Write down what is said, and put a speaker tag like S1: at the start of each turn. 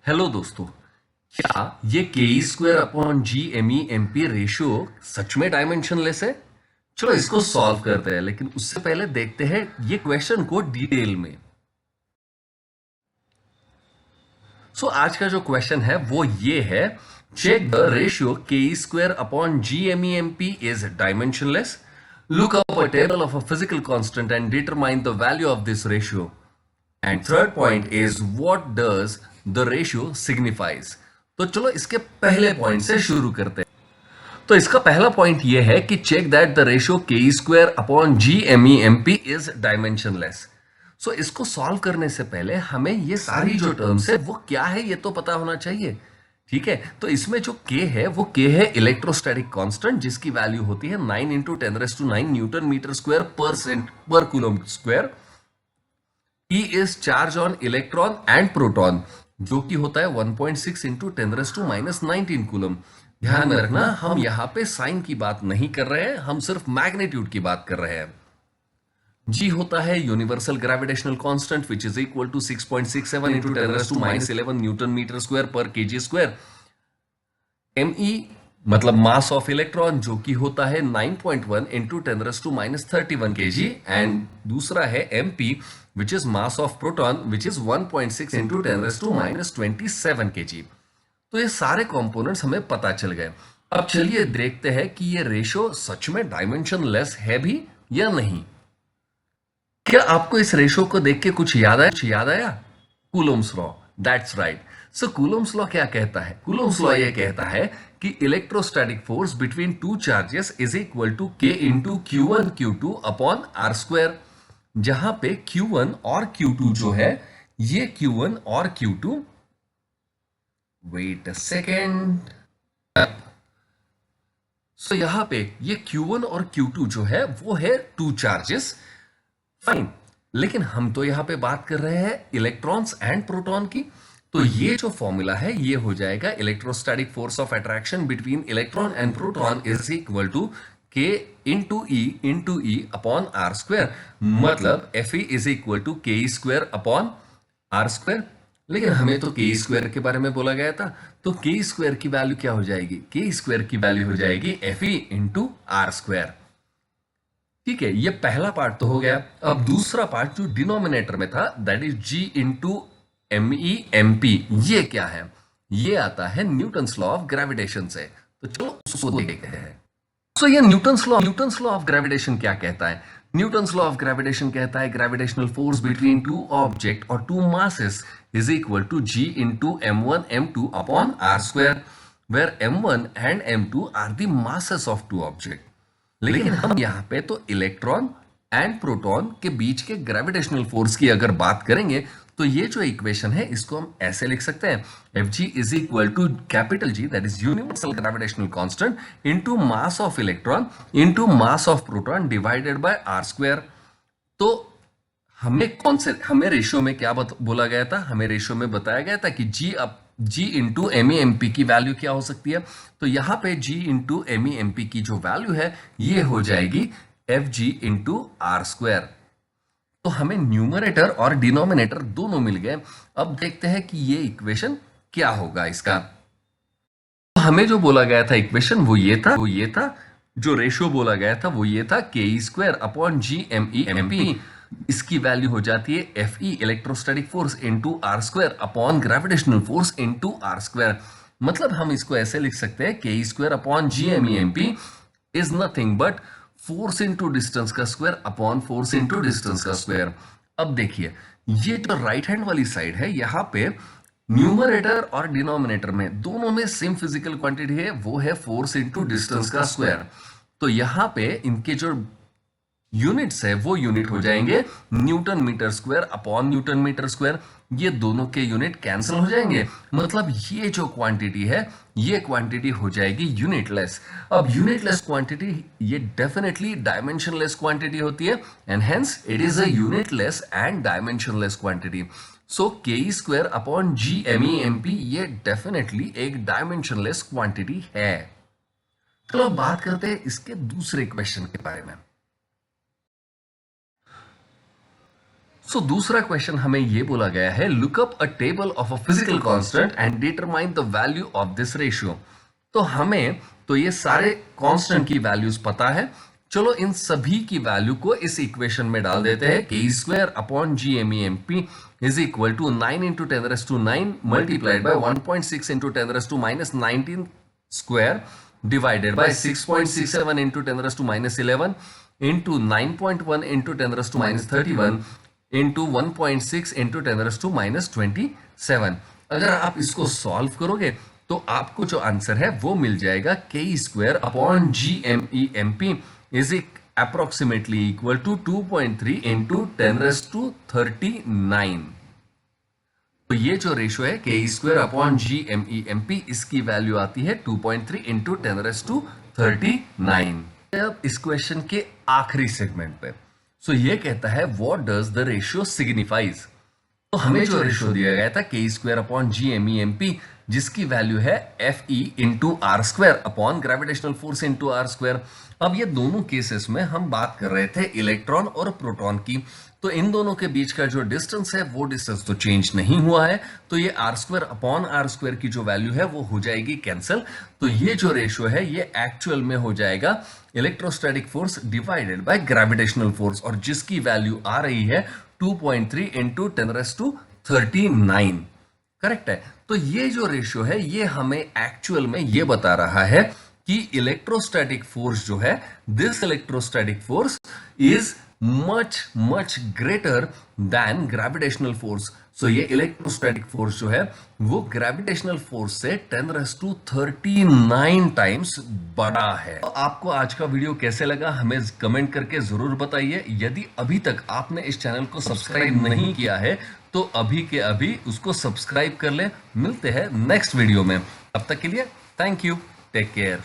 S1: Hello दोस्तों। क्या ये K square upon G M E M P ratio सच में डायमेंशनलेस है? चलो इसको सॉल्व करते हैं, लेकिन उससे पहले देखते हैं ये क्वेश्चन को डिटेल में। आज का जो क्वेश्चन है वो ये है, check the ratio K square upon G M E M P is dimensionless. Look up a table of a physical constant and determine the value of this ratio. And third point is what does the ratio signifies. तो चलो इसके पहले point से शुरू करते हैं। तो इसका पहला पॉइंट ये है कि check that the ratio K square upon G M E M P is dimensionless. इसको सॉल्व करने से पहले हमें ये सारी जो टर्म्स है वो क्या है ये तो पता होना चाहिए। ठीक है, तो इसमें जो k है वो k है इलेक्ट्रोस्टैटिक कांस्टेंट, जिसकी वैल्यू होती है 9 इंटू 10⁻⁹ न्यूटन मीटर स्क्वायर पर coulomb square. E is charge on electron and proton, जो कि होता है 1.6 इंटू 10⁻⁻19 कूलम। ध्यान रखना, हम यहाँ पे साइन की बात नहीं कर रहे हैं, हम सिर्फ मैग्नीट्यूड की बात कर रहे हैं। G होता है universal gravitational constant which is equal to 6.67 into 10⁻11 newton metre square per KG square. Me मतलब मास ऑफ इलेक्ट्रॉन, जो कि होता है 9.1 इंटू 10⁻31 केजी। एंड दूसरा है Mp which is mass of proton which is 1.6 into 10⁻27 KG. तो ये सारे कंपोनेंट्स हमें पता चल गए। अब चलिए देखते हैं कि ये रेशियो सच में डायमेंशनलेस है भी या नहीं। क्या आपको इस रेशियो को देख के कुछ याद आया? Coulomb's law, that's right. Coulomb's law क्या कहता है? कूलोम्स लॉ ये कहता है कि electrostatic force between two charges is equal to K into Q1 Q2 upon R square, जहां पे Q1 और Q2 जो है, ये Q1 और Q2, वेट अ सेकेंड। यहां पे ये Q1 और Q2 जो है वो है टू चार्जेस, फाइन। लेकिन हम तो यहां पे बात कर रहे हैं इलेक्ट्रॉन्स एंड प्रोटॉन की। तो ये जो फॉर्मूला है ये हो जाएगा electrostatic force of attraction between electron and proton is equal to K into E upon R square. मतलब F E is equal to K square upon R square. लेकिन हमें तो के स्क्वायर के बारे में बोला गया था, तो के स्क्वायर की वैल्यू क्या हो जाएगी? के स्क्वायर की वैल्यू हो जाएगी F E into R square. ठीक है, ये पहला पार्ट तो हो गया। अब दूसरा पार्ट जो डिनोमिनेटर में था, that is G into M E M P, ये क्या है? ये आता है न्यूटन्स लॉ ऑफ ग्रेविटेशन से। तो चलो उसको देखते हैं। ये न्यूटन्स लॉ ऑफ ग्रेविटेशन क्या कहता है? न्यूटन्स लॉ ऑफ ग्रेविटेशन कहता है gravitational force between two object और two masses is equal to G into M1 M2 upon R square, where M1 and M2 are the masses of two object. लेकिन हम यहाँ पे तो electron and proton के बीच के ग्रेविटेशनल फोर्स की अगर बात करेंगे, तो ये जो इक्वेशन है इसको हम ऐसे लिख सकते हैं, F G is equal to capital G, that is universal gravitational constant, into mass of electron into mass of proton divided by R square. तो हमें रेशियो में क्या बोला गया था? हमें रेशियो में बताया गया था कि G into M E M P की वैल्यू क्या हो सकती है? तो यहां पे G into M E M P की जो वैल्यू है ये हो जाएगी F G into R square. तो हमें न्यूमरेटर और डिनोमिनेटर दोनों मिल गए। अब देखते हैं कि ये इक्वेशन क्या होगा इसका। तो हमें जो बोला गया था इक्वेशन वो ये था, जो रेशियो बोला गया था वो ये था K square upon G M E M P. इसकी वैल्यू हो जाती है F E electrostatic force into R square upon gravitational force into R square. मतलब हम इसको ऐसे लिख सकते हैं, K square upon G M E M P is nothing but force into distance का square upon force into distance का square. अब देखिए, ये जो राइट हैंड वाली साइड है, यहाँ पे न्यूमरेटर और डिनोमिनेटर में दोनों में सेम फिजिकल क्वांटिटी है, वो है फोर्स इंटू डिस्टेंस का स्क्वायर। तो यहाँ पे इनके जो यूनिट्स है वो यूनिट हो जाएंगे newton metre square upon newton metre square. ये दोनों के यूनिट कैंसिल हो जाएंगे, मतलब ये जो क्वांटिटी है ये क्वांटिटी हो जाएगी यूनिटलेस। अब यूनिटलेस क्वांटिटी ये डेफिनेटली डायमेंशनलेस क्वांटिटी होती है, and hence it is a unitless and dimensionless quantity. So K square upon G M E M P ये डेफिनेटली एक डायमेंशनलेस क्वांटिटी है। चलो अब बात करते हैं इसके दूसरे क्वेश्चन के बारे में। सो दूसरा क्वेश्चन हमें ये बोला गया है, look up a table of a physical constant and determine the value of this ratio. तो हमें तो ये सारे कांस्टेंट की वैल्यूज पता है, चलो इन सभी की वैल्यू को इस इक्वेशन में डाल देते हैं। K square upon G M E M P is equal to 9 into 10⁻⁹ multiplied by 1.6 into 10⁻⁻⁻⁹ square divided by 6.67 into 10⁻11 into 9.1 into 10⁻31 into 1.6 into 10⁻27। अगर आप इसको सॉल्व करोगे तो आपको जो आंसर है वो मिल जाएगा K square upon G M E M P is approximately equal to 2.3 into 10⁻39। तो ये जो रेशियो है K square upon G M E M P, इसकी वैल्यू आती है 2.3 इंटू 10⁻39। अब इस क्वेश्चन के आखिरी सेगमेंट पे, सो ये कहता है what does the ratio signifies. तो हमें जो रेशियो दिया गया था K square upon G M E M P, जिसकी वैल्यू है F E into R square upon gravitational force into R square. अब ये दोनों केसेस में हम बात कर रहे थे इलेक्ट्रॉन और प्रोटॉन की, तो इन दोनों के बीच का जो डिस्टेंस है वो डिस्टेंस तो चेंज नहीं हुआ है, तो ये R square upon R square की जो वैल्यू है वो हो जाएगी कैंसिल। तो ये जो रेशियो है ये एक्चुअल में हो जाएगा electrostatic force divided by gravitational force, और जिसकी वैल्यू आ रही है 2.3 इंटू 10⁻39। करेक्ट है। तो ये जो रेशियो है ये हमें एक्चुअल में ये बता रहा है कि इलेक्ट्रोस्टैटिक फोर्स जो है, this electrostatic force is much much greater than gravitational force. So ये इलेक्ट्रोस्टैटिक फोर्स जो है वो ग्रेविटेशनल फोर्स से 10⁻39 टाइम्स बड़ा है। तो आपको आज का वीडियो कैसे लगा हमें कमेंट करके जरूर बताइए। यदि अभी तक आपने इस चैनल को सब्सक्राइब नहीं किया है तो अभी के अभी उसको सब्सक्राइब कर ले। मिलते हैं नेक्स्ट वीडियो में, तब तक के लिए थैंक यू, टेक केयर।